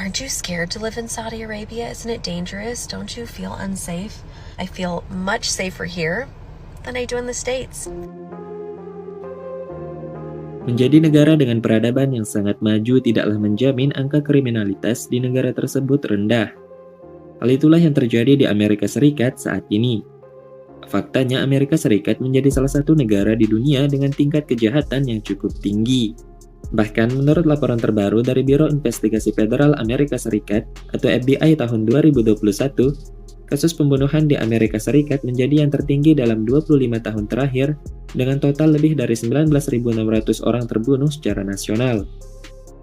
Aren't you scared to live in Saudi Arabia? Isn't it dangerous? Don't you feel unsafe? I feel much safer here than I do in the States. Menjadi negara dengan peradaban yang sangat maju tidaklah menjamin angka kriminalitas di negara tersebut rendah. Hal itulah yang terjadi di Amerika Serikat saat ini. Faktanya, Amerika Serikat menjadi salah satu negara di dunia dengan tingkat kejahatan yang cukup tinggi. Bahkan menurut laporan terbaru dari Biro Investigasi Federal Amerika Serikat atau FBI tahun 2021, kasus pembunuhan di Amerika Serikat menjadi yang tertinggi dalam 25 tahun terakhir dengan total lebih dari 19.600 orang terbunuh secara nasional.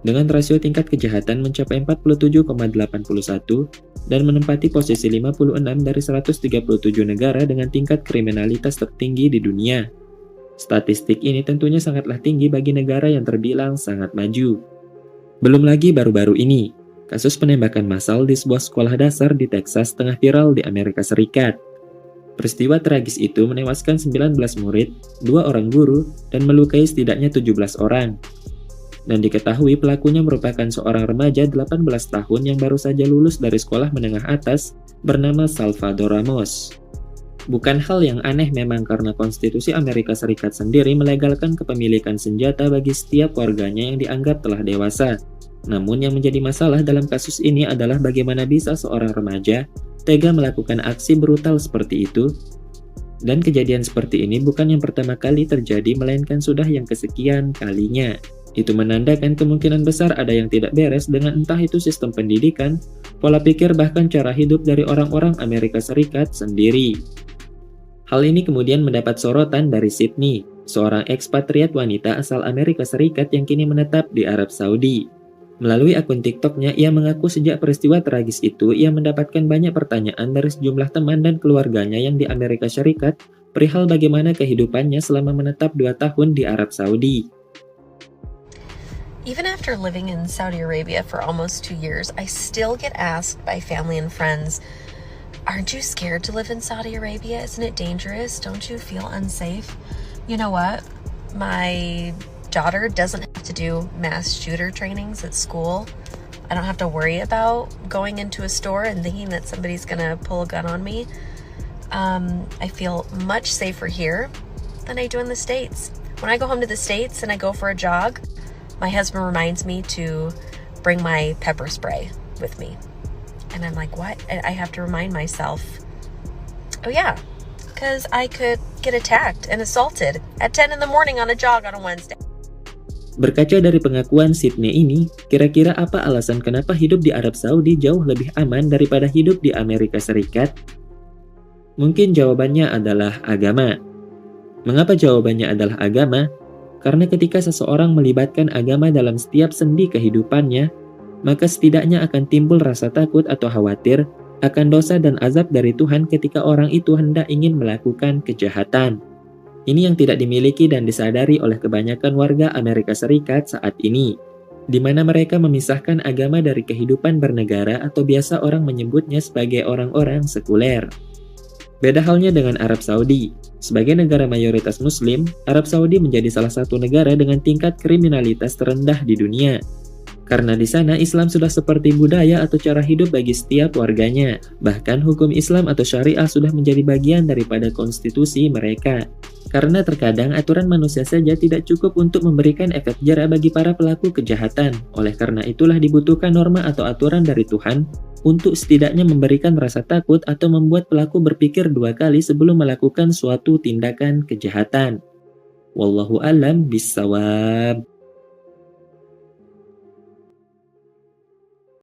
Dengan rasio tingkat kejahatan mencapai 47,81 dan menempati posisi 56 dari 137 negara dengan tingkat kriminalitas tertinggi di dunia. Statistik ini tentunya sangatlah tinggi bagi negara yang terbilang sangat maju. Belum lagi baru-baru ini, kasus penembakan massal di sebuah sekolah dasar di Texas tengah viral di Amerika Serikat. Peristiwa tragis itu menewaskan 19 murid, 2 orang guru, dan melukai setidaknya 17 orang. Dan diketahui pelakunya merupakan seorang remaja 18 tahun yang baru saja lulus dari sekolah menengah atas bernama Salvador Ramos. Bukan hal yang aneh memang karena konstitusi Amerika Serikat sendiri melegalkan kepemilikan senjata bagi setiap warganya yang dianggap telah dewasa. Namun yang menjadi masalah dalam kasus ini adalah bagaimana bisa seorang remaja tega melakukan aksi brutal seperti itu. Dan kejadian seperti ini bukan yang pertama kali terjadi melainkan sudah yang kesekian kalinya. Itu menandakan kemungkinan besar ada yang tidak beres dengan entah itu sistem pendidikan, pola pikir bahkan cara hidup dari orang-orang Amerika Serikat sendiri. Hal ini kemudian mendapat sorotan dari Sydney, seorang ekspatriat wanita asal Amerika Serikat yang kini menetap di Arab Saudi. Melalui akun TikTok-nya, ia mengaku sejak peristiwa tragis itu, ia mendapatkan banyak pertanyaan dari sejumlah teman dan keluarganya yang di Amerika Serikat perihal bagaimana kehidupannya selama menetap 2 tahun di Arab Saudi. Even after living in Saudi Arabia for almost 2 years, I still get asked by family and friends, aren't you scared to live in Saudi Arabia? Isn't it dangerous? Don't you feel unsafe? You know what? My daughter doesn't have to do mass shooter trainings at school. I don't have to worry about going into a store and thinking that somebody's gonna pull a gun on me. I feel much safer here than I do in the States. When I go home to the States and I go for a jog, my husband reminds me to bring my pepper spray with me. And I'm like, what? I have to remind myself, oh yeah, because I could get attacked and assaulted at 10 in the morning on a jog on a Wednesday. Berkaca dari pengakuan Sydney ini, kira-kira apa alasan kenapa hidup di Arab Saudi jauh lebih aman daripada hidup di Amerika Serikat? Mungkin jawabannya adalah agama. Mengapa jawabannya adalah agama? Karena ketika seseorang melibatkan agama dalam setiap sendi kehidupannya, maka setidaknya akan timbul rasa takut atau khawatir akan dosa dan azab dari Tuhan ketika orang itu hendak ingin melakukan kejahatan. Ini yang tidak dimiliki dan disadari oleh kebanyakan warga Amerika Serikat saat ini, di mana mereka memisahkan agama dari kehidupan bernegara atau biasa orang menyebutnya sebagai orang-orang sekuler. Beda halnya dengan Arab Saudi. Sebagai negara mayoritas Muslim, Arab Saudi menjadi salah satu negara dengan tingkat kriminalitas terendah di dunia. Karena di sana Islam sudah seperti budaya atau cara hidup bagi setiap warganya. Bahkan hukum Islam atau syariah sudah menjadi bagian daripada konstitusi mereka. Karena terkadang aturan manusia saja tidak cukup untuk memberikan efek jera bagi para pelaku kejahatan. Oleh karena itulah dibutuhkan norma atau aturan dari Tuhan untuk setidaknya memberikan rasa takut atau membuat pelaku berpikir 2 kali sebelum melakukan suatu tindakan kejahatan. Wallahu a'lam bishawab.